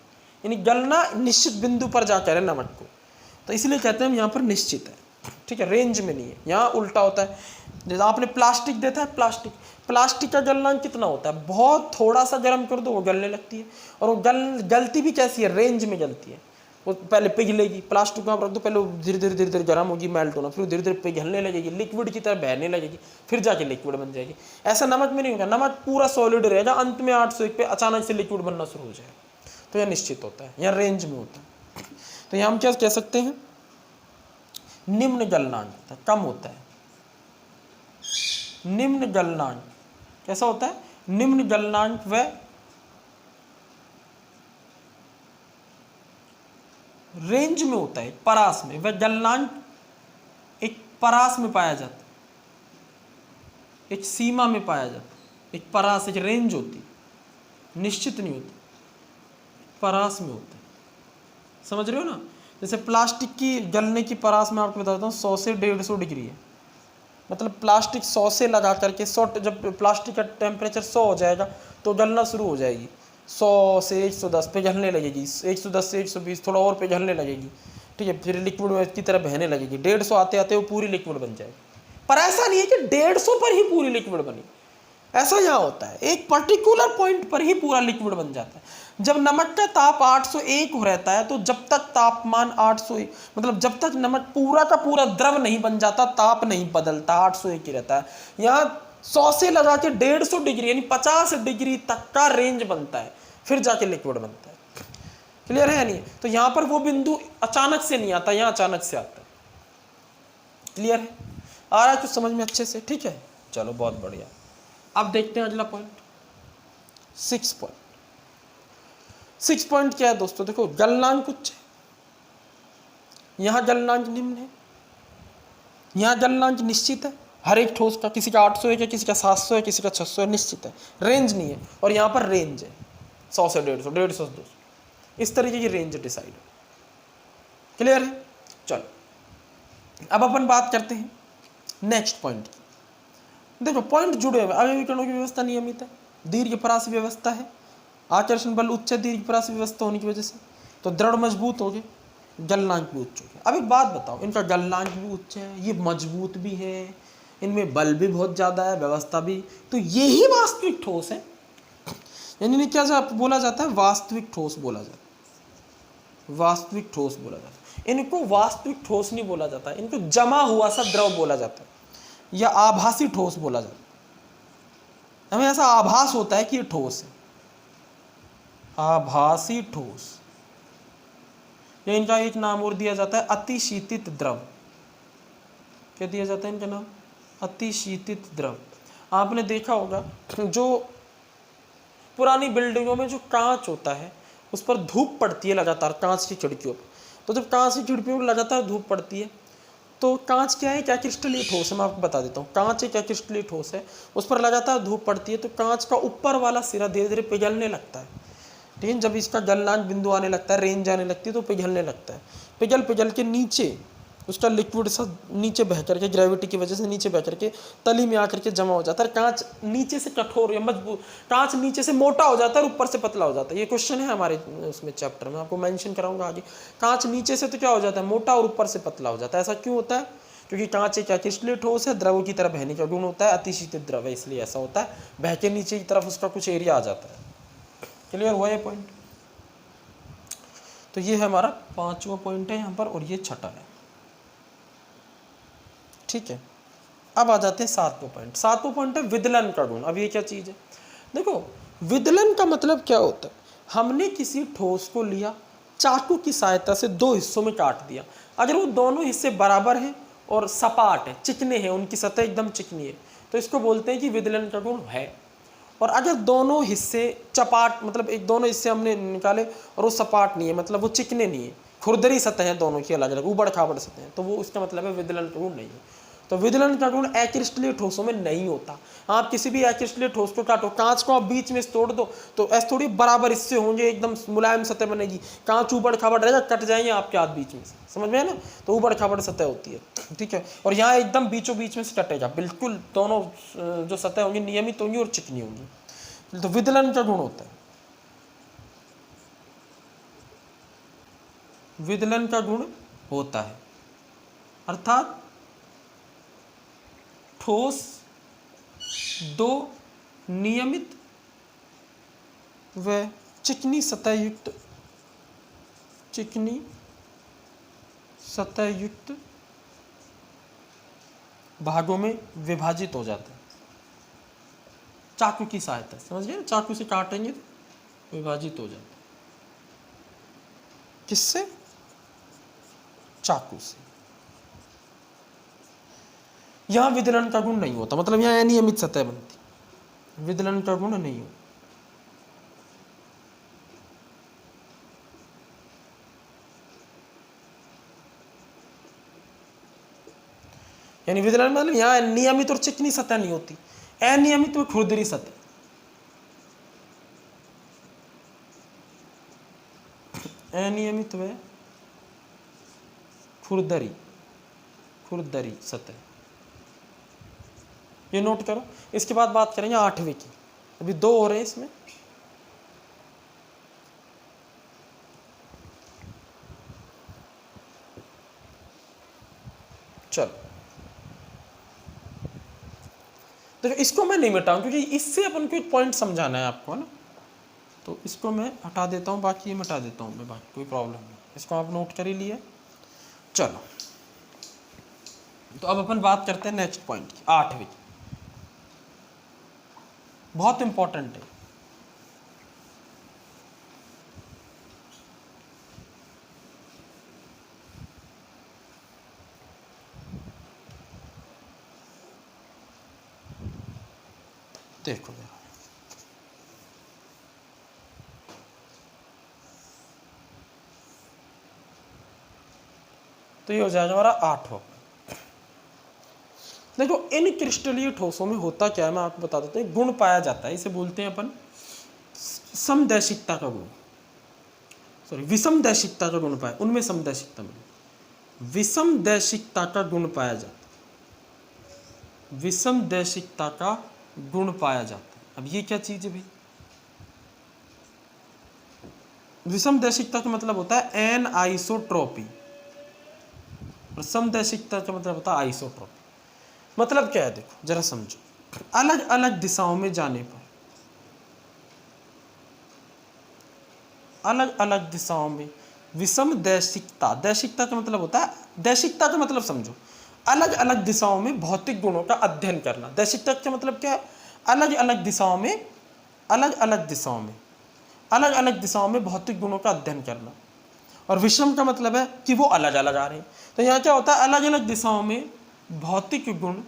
यानी गलना निश्चित बिंदु पर जाकर है नमक को, तो इसलिए कहते हैं हम यहाँ पर निश्चित है। ठीक है, रेंज में नहीं है। यहाँ उल्टा होता है, जैसे आपने प्लास्टिक देखा है, प्लास्टिक का गलनांक कितना होता है? बहुत थोड़ा सा गर्म कर दो वो गलने लगती है, और वो गलती भी कैसी है? रेंज में गलती है। वो पहले पिघलेगी, प्लास्टिक को आप रख दो, पहले धीरे धीरे धीरे धीरे गर्म होगी, मेल्ट होना, फिर धीरे धीरे पिघलने लगेगी, लिक्विड की तरह बहने लगेगी, फिर जाके लिक्विड बन जाएगी। ऐसा नमक में नहीं होगा, नमक पूरा सॉलिड रहेगा, अंत में 801 पे अचानक से लिक्विड बनना शुरू हो जाएगा। तो यह निश्चित होता है, यह रेंज में होता है। तो यहाँ हम क्या कह सकते हैं? निम्न गलनांक होता है, कम होता है, निम्न गलनांक, कैसा होता है? निम्न गलनांक व रेंज में होता है, परास में। वह गलनांक एक परास में पाया जाता है, एक सीमा में पाया जाता है। एक परास, एक रेंज होती, निश्चित नहीं होती, परास में होता है। समझ रहे हो ना? जैसे प्लास्टिक की गलने की परास में आपको बताता हूँ 100 से 150 डिग्री है। मतलब प्लास्टिक 100 से लगा करके 100, जब प्लास्टिक का टेम्परेचर 100 हो जाएगा तो गलना शुरू हो जाएगी। 100 से 110 पे गलने लगेगी, 110 से 120 थोड़ा और पे गलने लगेगी, ठीक है, फिर लिक्विड में की तरह बहने लगेगी। 150 आते आते वो पूरी लिक्विड बन जाएगी। पर ऐसा नहीं है कि 150 पर ही पूरी लिक्विड बनी, ऐसा यहाँ होता है, एक पर्टिकुलर पॉइंट पर ही पूरा लिक्विड बन जाता है। जब नमक का ताप 801 हो रहता है, तो जब तक तापमान 801, मतलब जब तक नमक पूरा का पूरा द्रव नहीं बन जाता, ताप नहीं बदलता, 801 ही रहता है। यहाँ 100 से लगा के 150 डिग्री यानी 50 डिग्री तक का रेंज बनता है, फिर जाके लिक्विड बनता है। क्लियर है या नहीं? तो यहाँ पर वो बिंदु अचानक से नहीं आता, यहाँ अचानक से आता है। क्लियर है? आ रहा है कुछ समझ में अच्छे से? ठीक है, चलो बहुत बढ़िया। अब देखते हैं अगला पॉइंट, 6 पॉइंट। 6 पॉइंट क्या है दोस्तों? देखो, गलनांक उच्च है, यहां गलनांक निम्न है, यहां गलनांक निश्चित है हर एक ठोस का, किसी का 801 है, किसी का 700 है, किसी का 600 है, निश्चित है, रेंज नहीं है। और यहां पर रेंज है 100 से 150, 150 से 200, इस तरीके की रेंज डिसाइड है। क्लियर है? चलो अब अपन बात करते हैं नेक्स्ट पॉइंट की। देखो, पॉइंट जुड़े हुए, अवयवीकरणों की व्यवस्था नियमित है, दीर्घ परास व्यवस्था है, आकर्षण बल उच्च है दीर्घ परास व्यवस्था होने की वजह से, तो दृढ़ मजबूत हो गए, गलनांक भी उच्च हो गया। अब एक बात बताओ, इनका गलनांक भी उच्च है, ये मजबूत भी है, इनमें बल भी बहुत ज़्यादा है, व्यवस्था भी, तो यही वास्तविक ठोस है। यानी इन्हें क्या बोला जाता है? वास्तविक ठोस बोला जाता है, वास्तविक ठोस बोला जाता है। इनको वास्तविक ठोस नहीं बोला जाता, इनको जमा हुआ सा द्रव बोला जाता है, या आभासी ठोस बोला जाता है। हमें ऐसा आभास होता है कि ये ठोस है, आभासी ठोस। या इनका एक नाम और दिया जाता है अतिशीतित द्रव। क्या दिया जाता है इनका नाम? अतिशीतित द्रव। आपने देखा होगा जो पुरानी बिल्डिंगों में जो कांच होता है उस पर धूप पड़ती है लगातार, कांच की खिड़कियों पर। तो जब कांच की खिड़कियों पर लगातार धूप पड़ती है तो कांच क्या है? क्या क्रिस्टलीय ठोस है। मैं आपको बता देता हूँ, कांच एक क्रिस्टलीय ठोस है, उस पर लगातार धूप पड़ती है तो कांच का ऊपर वाला सिरा धीरे धीरे पिघलने लगता है। ठीक है, जब इसका गलनांक बिंदु आने लगता है, रेंज आने लगती है, तो पिघलने लगता है। पिघल पिघल के नीचे उसका लिक्विड सा नीचे बह करके, ग्रेविटी की वजह से नीचे बह करके तली में आकर के जमा हो जाता है। कांच नीचे से कठोर या मजबूत, कांच नीचे से मोटा हो जाता है और ऊपर से पतला हो जाता है। ये क्वेश्चन है हमारे उसमें चैप्टर में, आपको मेंशन कराऊंगा आगे। कांच नीचे से तो क्या हो जाता है? मोटा, और ऊपर से पतला हो जाता है। ऐसा क्यों होता है? क्योंकि कांच एक क्रिस्टलीय ठोस है, द्रव की तरह बहने का गुण होता है, अतिशीतित द्रव है, इसलिए ऐसा होता है, बह के नीचे की तरफ उसका कुछ एरिया आ जाता है। क्लियर हुआ ये पॉइंट? तो ये है हमारा 5वां पॉइंट है यहाँ पर, और ये 6ठा है। ठीक है, अब आ जाते हैं 7वां पॉइंट। 7वां पॉइंट है विदलन का गुण। अब ये क्या चीज़ है? देखो, विदलन का मतलब क्या होता है? हमने किसी ठोस को लिया, चाकू की सहायता से 2 हिस्सों में काट दिया। अगर वो दोनों हिस्से बराबर हैं और सपाट है, चिकने हैं, उनकी सतह एकदम चिकनी है, तो इसको बोलते हैं कि विदलन का गुण है। और अगर दोनों हिस्से चपाट, मतलब एक दोनों हिस्से हमने निकाले और वो सपाट नहीं है, मतलब वो चिकने नहीं है, खुरदरी सतह है दोनों की, अलग अलग ऊबड़ खाबड़ सतह है, तो वो उसका मतलब है विदलन का गुण नहीं है। तो विदलन का गुण अक्रिस्टलीय ठोसों में नहीं होता। आप किसी भी अक्रिस्टलीय ठोस को काटो, कांच को आप बीच में तोड़ दो तो ऐसे थोड़ी बराबर हिस्से होंगे, एकदम मुलायम सतह बनेगी। कांच ऊबड़ खाबड़ रहेगा, कट जाएंगे आपके हाथ बीच में से, समझ में है ना? तो ऊबड़ खाबड़ सतह होती है, ठीक है। और यहाँ एकदम बीचों बीच में से कटेगा, बिल्कुल दोनों जो सतह होंगी नियमित होंगी और चिकनी होंगी। तो विदलन का गुण होता है, विदलन का गुण होता है, अर्थात ठोस 2 नियमित व चिकनी सतह युक्त भागों में विभाजित हो जाते हैं चाकू की सहायता से। समझ गए? चाकू से काटेंगे तो विभाजित हो जाते हैं। किससे? चाकू से। यहाँ विदलन का गुण नहीं होता, मतलब यहाँ अनियमित सतह बनती, विदलन का गुण नहीं होता। यानी विदलन मतलब यहाँ नियमित और चिकनी सतह नहीं होती, अनियमित व खुरदरी सतह। अनियमित व खुरदरी, खुरदरी सतह, ये नोट करो। इसके बाद बात करेंगे 8वें की, अभी 2 हो रहे हैं इसमें। चलो देखो, इसको मैं नहीं मिटाऊं क्योंकि इससे अपन को एक पॉइंट समझाना है आपको, है ना। तो इसको मैं हटा देता हूँ, बाकी ये मिटा देता हूँ मैं, बाकी कोई प्रॉब्लम नहीं। इसको आप नोट कर ही लिए। चलो तो अब अपन बात करते हैं नेक्स्ट पॉइंट की, 8वीं, बहुत इंपॉर्टेंट है। देखो तो ये हो जाएगा हमारा 8वां। देखो इन क्रिस्टलीय ठोसों में होता क्या है, मैं आपको बता देता हूँ। गुण पाया जाता है, इसे बोलते हैं अपन समदैशिकता का गुण, सॉरी विषम दैशिकता का गुण पाया, उनमें समदैशिकता में विषम दैशिकता का गुण पाया जाता है, विषम दैशिकता का गुण पाया जाता है। अब ये क्या चीज है भाई? विषम दैशिकता का मतलब होता है एन आइसोट्रोपी, और समदैशिकता का मतलब होता है आइसोट्रोपी। मतलब क्या है देखो जरा समझो, अलग अलग दिशाओं में जाने पर, अलग अलग दिशाओं में विषम दैशिकता, दैशिकता का मतलब होता है, दैशिकता का मतलब समझो अलग अलग दिशाओं में भौतिक गुणों का अध्ययन करना। दैशिकता का मतलब क्या है? अलग अलग दिशाओं में, अलग अलग दिशाओं में, अलग अलग दिशाओं में भौतिक गुणों का अध्ययन करना। और विषम का मतलब है कि वो अलग अलग आ रहे हैं। तो यहाँ क्या होता है, अलग अलग दिशाओं में भौतिक गुण,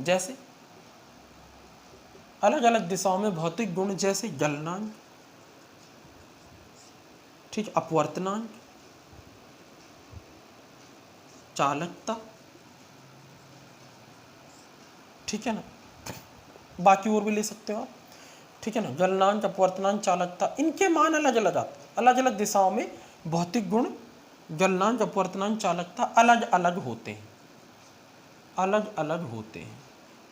जैसे अलग अलग दिशाओं में भौतिक गुण जैसे गलनांक, ठीक, अपवर्तनांक, चालकता, ठीक है ना, बाकी और भी ले सकते हो आप, ठीक है ना। गलनांक, अपवर्तनांक, चालकता, इनके मान अलग अलग आते हैं। अलग अलग दिशाओं में भौतिक गुण गलनांक, अपवर्तनांक, चालकता अलग अलग होते हैं, अलग अलग होते हैं।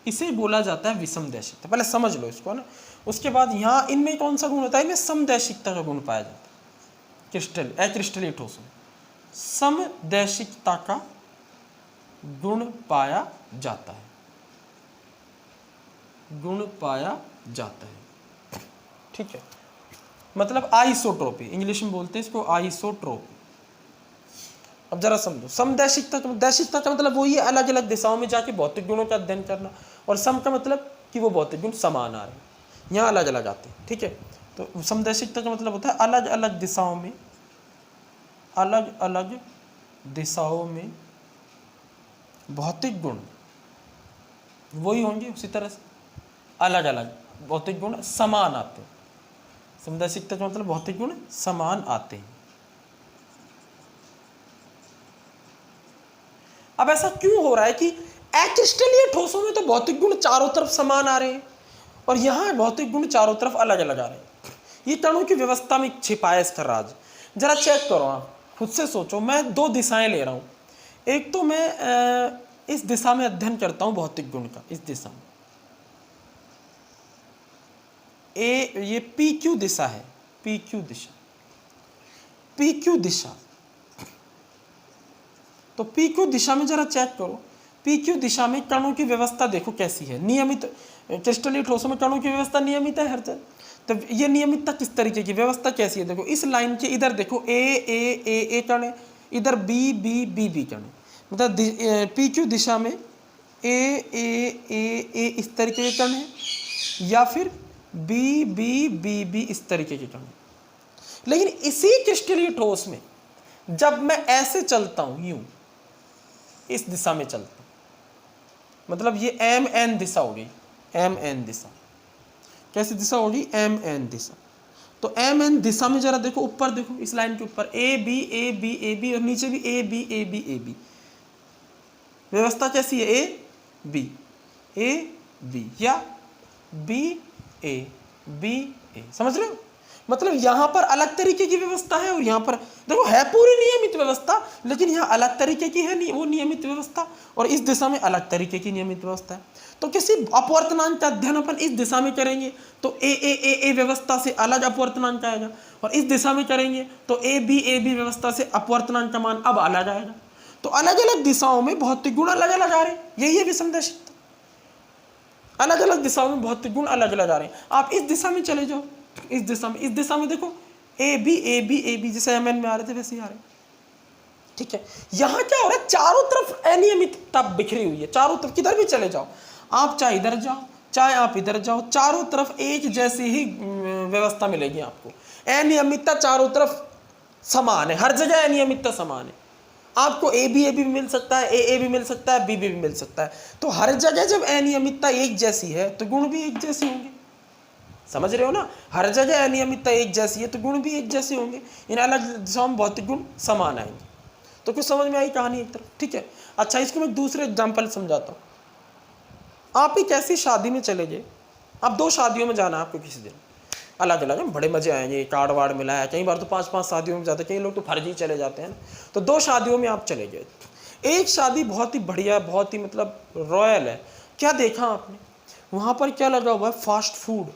इसे बोला जाता है विषम दैशिकता। पहले समझ लो इसको ना। उसके बाद यहाँ इनमें कौन सा गुण होता है? इनमें समदैशिकता का गुण पाया जाता है। क्रिस्टल अक्रिस्टलीय ठोसों में समदैशिकता का गुण पाया जाता है, गुण पाया जाता है, ठीक है। मतलब आइसोट्रोपी, इंग्लिश में बोलते हैं इसको आइसोट्रोपी। अब जरा समझो, समदैशिकता का मतलब वही है अलग अलग दिशाओं में जाके भौतिक गुणों का अध्ययन करना, और सम का मतलब कि वो भौतिक गुण समान आ रहे हैं, यहाँ अलग अलग आते हैं, ठीक है। तो समदैशिकता का मतलब होता है अलग अलग दिशाओं में, अलग अलग दिशाओं में भौतिक गुण वही होंगे, उसी तरह से अलग अलग भौतिक गुण समान आते हैं। समदैशिकता का मतलब भौतिक गुण समान आते हैं। अब ऐसा क्यों हो रहा है कि अक्रिस्टलीय ठोसों में तो भौतिक गुण चारों तरफ समान आ रहे हैं और यहाँ भौतिक गुण चारों तरफ अलग अलग आ रहे हैं? ये कणों की व्यवस्था में छिपा है इसका राज। जरा चेक करो, आप खुद से सोचो। मैं 2 दिशाएं ले रहा हूँ, एक तो मैं इस दिशा में अध्ययन करता हूँ भौतिक गुण का, इस दिशा में ये पी क्यू दिशा है, पी क्यू दिशा, पी क्यू दिशा। तो पी क्यू दिशा में जरा चेक करो, पी क्यू दिशा में कणों की व्यवस्था देखो कैसी है, नियमित। क्रिस्टलीय ठोसों में कणों की व्यवस्था नियमित है हर जगह। तो ये नियमितता किस तरीके की, व्यवस्था कैसी है? देखो इस लाइन के इधर देखो ए कण है, इधर बी बी बी बी कण है। मतलब पी क्यू दिशा में ए इस तरीके के कण है, या फिर बी बी बी बी इस तरीके के कण है। लेकिन इसी क्रिस्टलीय ठोस में जब मैं ऐसे चलता हूं यूं, इस दिशा में चलता हूँ, मतलब ये एम एन दिशा हो गई, एम एन दिशा। कैसी दिशा होगी? एम एन दिशा। तो एम एन दिशा में जरा देखो, ऊपर देखो, इस लाइन के ऊपर A B A B A B, और नीचे भी A B A B A B. व्यवस्था कैसी है? ए बी या बी ए, समझ रहे हो? मतलब यहाँ पर अलग तरीके की व्यवस्था है और यहाँ पर देखो है पूरी नियमित व्यवस्था, लेकिन यहाँ अलग तरीके की है वो नियमित व्यवस्था, और इस दिशा में अलग तरीके की नियमित व्यवस्था है। तो किसी अपवर्तनांक का अध्ययन अपन इस दिशा में करेंगे तो ए व्यवस्था से अलग अपवर्तनांक आएगा, और इस दिशा में करेंगे तो ए बी व्यवस्था से अपवर्तनांक का मान अब अलग आएगा। तो अलग अलग दिशाओं में भौतिक गुण अलग अलग आ रहे हैं, यही है विषमदैशिकता। अलग अलग दिशाओं में भौतिक गुण अलग अलग आ रहे हैं। आप इस दिशा में चले जाओ, इस दिशा में देखो ए बी जैसे एम एन में आ रहे थे वैसे ही आ रहे हैं, ठीक है। यहाँ क्या हो रहा है? चारों तरफ अनियमितता बिखरी हुई है, चारों तरफ, किधर भी चले जाओ आप, चाहे इधर जाओ चाहे आप इधर जाओ, चारों तरफ एक जैसी ही व्यवस्था मिलेगी आपको। अनियमितता चारों तरफ समान है, हर जगह अनियमितता समान है। आपको ए बी मिल सकता है, ए भी मिल सकता है, बी भी मिल सकता है। तो हर जगह जब अनियमितता एक जैसी है तो गुण भी एक जैसे होंगे, समझ रहे हो ना? हर जगह अनियमितता एक जैसी है तो गुण भी एक जैसे होंगे, इन अलग दिशाओं में भौतिक गुण समान आएंगे। तो कुछ समझ में आई कहानी एक तरफ, ठीक है। अच्छा, इसको मैं दूसरे एग्जाम्पल समझाता हूँ। आप एक ऐसी शादी में चले गए, अब 2 शादियों में जाना है आपको किसी दिन, अलग अलग है, बड़े मजे आएंगे, कार्ड वार्ड मिला है, कई बार तो 5-5 शादियों में जाते हैं, कई लोग तो फर्जी चले जाते हैं। तो 2 शादियों में आप चले गए, एक शादी बहुत ही बढ़िया, बहुत ही मतलब रॉयल है। क्या देखा आपने? वहाँ पर क्या लगा हुआ है? फास्ट फूड,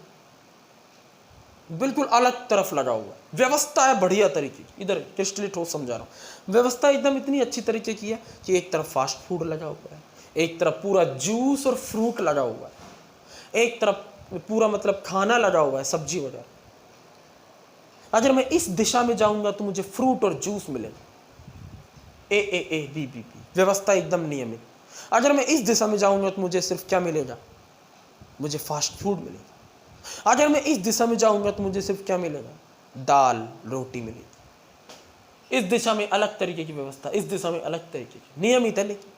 बिल्कुल अलग तरफ लगा हुआ है, व्यवस्था है बढ़िया तरीके की। इधर क्रिस्टली ठोस समझा रहा हूँ, व्यवस्था एकदम इतनी अच्छी तरीके की है कि एक तरफ फास्ट फूड लगा हुआ है, एक तरफ पूरा जूस और फ्रूट लगा हुआ है, एक तरफ पूरा मतलब खाना लगा हुआ है, सब्जी वगैरह। अगर मैं इस दिशा में जाऊंगा तो मुझे फ्रूट और जूस मिलेगा, ए बी, व्यवस्था एकदम नियमित। अगर मैं इस दिशा में जाऊंगा तो मुझे सिर्फ क्या मिलेगा? मुझे फास्ट फूड मिलेगा। अगर मैं इस दिशा में जाऊंगा तो मुझे सिर्फ क्या मिलेगा? दाल रोटी मिलेगी। इस दिशा में अलग तरीके की व्यवस्था, इस दिशा में अलग तरीके की, नियमित है लेकिन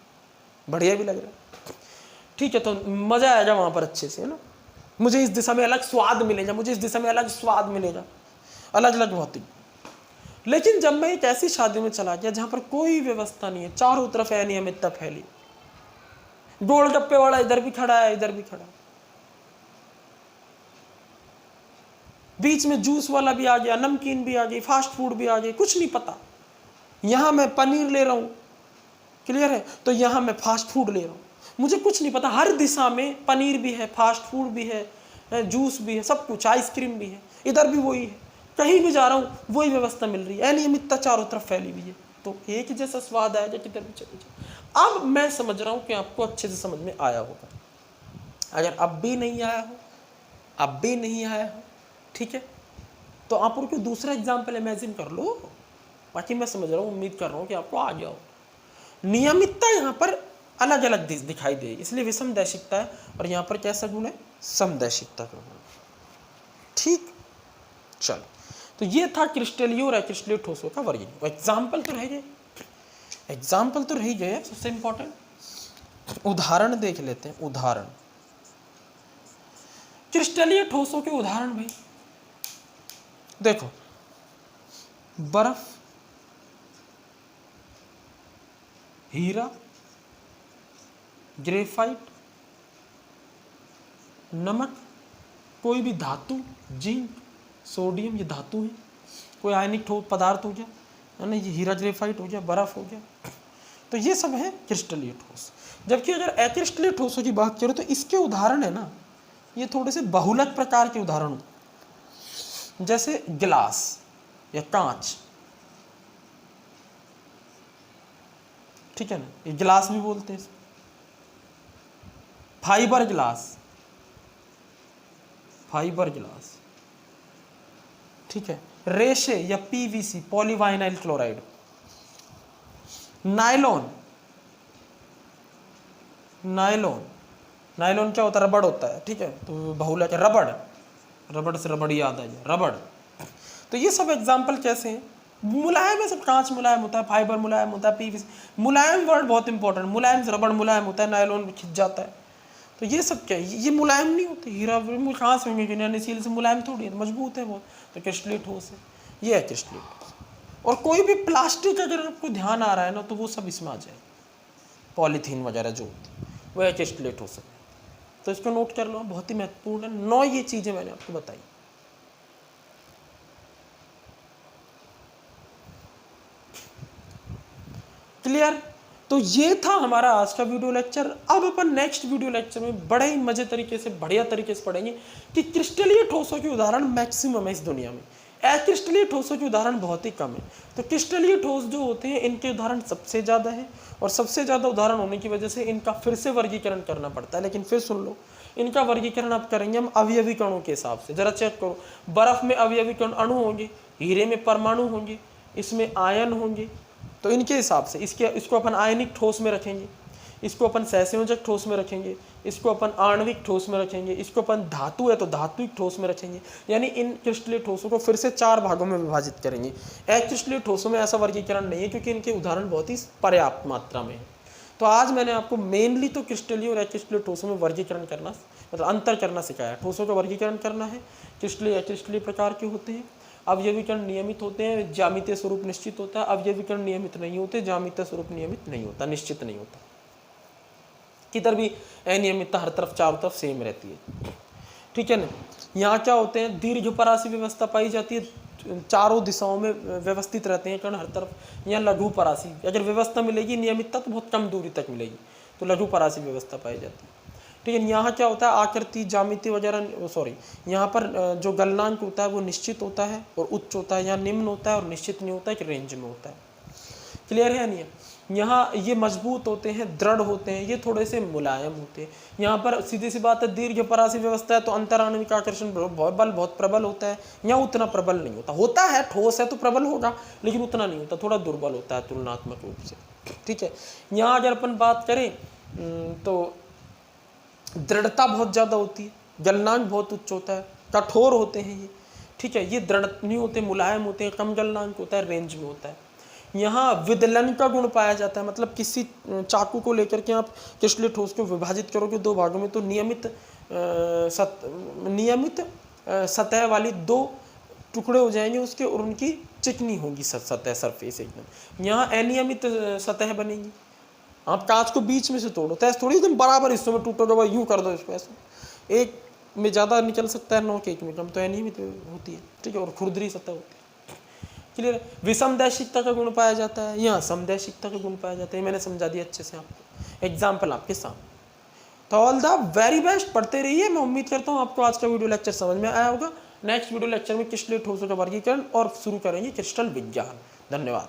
बढ़िया भी लग रहा है, ठीक है। तो मजा आएगा वहां पर अच्छे से, है ना? मुझे इस दिशा में अलग स्वाद मिलेगा, मुझे इस दिशा में अलग स्वाद मिलेगा, अलग अलग भौतिक। लेकिन जब मैं एक ऐसी शादी में चला गया जहां पर कोई व्यवस्था नहीं है, चारों तरफ अनियमितता फैली, गोलगप्पे वाला इधर भी खड़ा है, इधर भी खड़ा है, बीच में जूस वाला भी आ गया, नमकीन भी आ गई, फास्ट फूड भी आ गई, कुछ नहीं पता। यहां मैं पनीर ले रहा हूं, क्लियर है? तो यहां मैं फास्ट फूड ले रहा हूं, मुझे कुछ नहीं पता। हर दिशा में पनीर भी है, फास्ट फूड भी है, जूस भी है, सब कुछ, आइसक्रीम भी है, इधर भी वही है, कहीं भी जा रहा हूं वही व्यवस्था मिल रही है, अनियमितता चारों तरफ फैली हुई है। तो एक जैसा स्वाद आएगा किधर भी चले जाए। अब मैं समझ रहा हूं कि आपको अच्छे से समझ में आया होगा। अगर अब भी नहीं आया हो, ठीक है, तो आप उनको दूसरा एग्जाम्पल इमेजिन कर लो, बाकी मैं समझ रहा हूँ, उम्मीद कर रहा हूँ कि आपको आ गया हो। नियमितता यहाँ पर अलग अलग दिखाई दे, इसलिए विषमदैशिकता है, और यहाँ पर कैसा गुण है? समदैशिकता का गुण, ठीक। चलो, तो ये था क्रिस्टलीय और अक्रिस्टलीय ठोसों का वर्गीकरण। एग्जाम्पल तो रह गए, सबसे इंपॉर्टेंट उदाहरण देख लेते हैं। उदाहरण, क्रिस्टलीय ठोसों के उदाहरण भाई देखो, बर्फ, हीरा, ग्रेफाइट, नमक, कोई भी धातु, जिंक, सोडियम, ये धातु है। कोई आयनिक ठोस पदार्थ हो गया, है ना, ये हीरा ग्रेफाइट हो गया, बर्फ हो गया, तो ये सब है क्रिस्टलीय ठोस। जबकि अगर अक्रिस्टलीय ठोसों की बात करें तो इसके उदाहरण है ना, ये थोड़े से बहुलक प्रकार के उदाहरण, जैसे गिलास या कांच, ठीक है ना, ये गिलास भी बोलते हैं, फाइबर गिलास, ठीक है, रेशे या पीवीसी, पॉलीवाइनाइल क्लोराइड, नायलॉन क्या होता है? रबड़ होता है, ठीक है, तो बहुलक है, रबड़ से रबड़ याद आ जाए, रबड़। तो ये सब एग्जाम्पल कैसे हैं? मुलायम है सब, कांच मुलायम होता है, फाइबर मुलायम होता है, पीवीसी मुलायम, वर्ड बहुत इंपॉर्टेंट, मुलायम रबड़ मुलायम होता है, नायलॉन खिंच जाता है। तो ये सब क्या है, ये मुलायम नहीं होते, हीरा कहाँ से होंगे, यूरेनियम स्टील से मुलायम थोड़ी है, मजबूत है बहुत, तो क्रिस्टलीय ठोस है, ये है क्रिस्टलीय ठोस। और कोई भी प्लास्टिक अगर आपको ध्यान आ रहा है ना तो वो सब इसमें आ जाए, पॉलीथीन वगैरह जो होती है वह है क्रिस्टलीय ठोस है। तो इसको नोट कर लो, बहुत ही महत्वपूर्ण है, 9 ये चीजें मैंने आपको बताई। क्लियर? तो ये था हमारा आज का वीडियो लेक्चर। अब अपन नेक्स्ट वीडियो लेक्चर में बड़े ही मजे तरीके से, बढ़िया तरीके से पढ़ेंगे कि क्रिस्टलीय ठोसों के उदाहरण मैक्सिमम है इस दुनिया में, अक्रिस्टलीय ठोसों के उदाहरण बहुत ही कम है। तो क्रिस्टलीय ठोस जो होते हैं इनके उदाहरण सबसे ज़्यादा है, और सबसे ज़्यादा उदाहरण होने की वजह से इनका फिर से वर्गीकरण करना पड़ता है। लेकिन फिर सुन लो, इनका वर्गीकरण अब करेंगे हम अवयवी कणों के हिसाब से। जरा चेक करो, बर्फ में अवयवी कण अणु होंगे, हीरे में परमाणु होंगे, इसमें आयन होंगे, तो इनके हिसाब से इसको अपन आयनिक ठोस में रखेंगे, इसको अपन सहसंयोजक ठोस में रखेंगे, इसको अपन आणविक ठोस में रखेंगे, इसको अपन धातु है तो धात्विक ठोस में रखेंगे। यानी इन क्रिस्टलीय ठोसों को फिर से 4 भागों में विभाजित करेंगे। अक्रिस्टलीय ठोसों में ऐसा वर्गीकरण नहीं है क्योंकि इनके उदाहरण बहुत ही पर्याप्त मात्रा में है। तो आज मैंने आपको मेनली तो क्रिस्टलीय और अक्रिस्टलीय ठोसों में वर्गीकरण करना, मतलब अंतर करना सिखाया। ठोसों का वर्गीकरण करना है, क्रिस्टलीय अक्रिस्टलीय प्रकार के होते हैं, अवयवी कण नियमित होते हैं, ज्यामितीय स्वरूप निश्चित होता है, अवयवी कण नियमित नहीं होते, ज्यामितीय स्वरूप नियमित नहीं होता, निश्चित नहीं होता। किधर भी अनियमितता हर तरफ चारों तरफ सेम रहती है, ठीक है ना। यहाँ क्या होते हैं, दीर्घ परासी व्यवस्था पाई जाती है, चारों दिशाओं में व्यवस्थित रहते हैं कण हर तरफ। यहाँ लघु परासी, अगर व्यवस्था मिलेगी नियमितता तो बहुत कम दूरी तक मिलेगी, तो लघु परासी व्यवस्था पाई जाती है, ठीक है। यहाँ क्या होता है, आकृति ज्यामिति वगैरह, सॉरी, यहाँ पर जो गलनांक होता है वो निश्चित होता है और उच्च होता है, यहाँ निम्न होता है और निश्चित नहीं होता है, कि रेंज में होता है। क्लियर है नहीं है? यहाँ ये मजबूत होते हैं, दृढ़ होते हैं, ये थोड़े से मुलायम होते हैं। यहाँ पर सीधी सी बात है, दीर्घ परासी व्यवस्था है तो अंतराणविक आकर्षण बल बहुत प्रबल होता है, यहाँ उतना प्रबल नहीं होता। होता है, ठोस है तो प्रबल होगा, लेकिन उतना नहीं होता, थोड़ा दुर्बल होता है तुलनात्मक रूप से, ठीक है। यहाँ अगर अपन बात करें तो दृढ़ता बहुत ज़्यादा होती है, गलनांक बहुत उच्च होता है, कठोर होते हैं ये, ठीक है। ये दृढ़ नहीं होते, मुलायम होते हैं, कम गलनांक होता है, रेंज में होता है। यहाँ विदलन का गुण पाया जाता है, मतलब किसी चाकू को लेकर के आप क्रिस्टलीय ठोस को विभाजित करोगे 2 भागों में तो नियमित सतह वाली 2 टुकड़े हो जाएंगे उसके, और उनकी चिकनी होगी सतह, सरफेस एकदम। यहाँ अनियमित सतह बनेगी। आप कांच को बीच में से तोड़ो तो ऐसे थोड़ी एकदम बराबर हिस्सों में टूटोगे, भाई यूँ कर दो इसको, ऐसे एक में ज़्यादा निकल सकता है, 9 के एक में कम, तो अनियमित होती है, ठीक है, और खुरदरी सतह होती है। क्लियर? विषमदैशिकता का गुण पाया जाता है, यहाँ समदैशिकता का गुण पाया जाता है। मैंने समझा दिया अच्छे से आपको, एग्जाम्पल आपके सामने। तो ऑल द वेरी बेस्ट, पढ़ते रहिए। मैं उम्मीद करता हूँ आपको आज का वीडियो लेक्चर समझ में आया होगा। नेक्स्ट वीडियो लेक्चर में क्रिस्टलीय ठोसों का वर्गीकरण और शुरू करेंगे क्रिस्टल विज्ञान। धन्यवाद।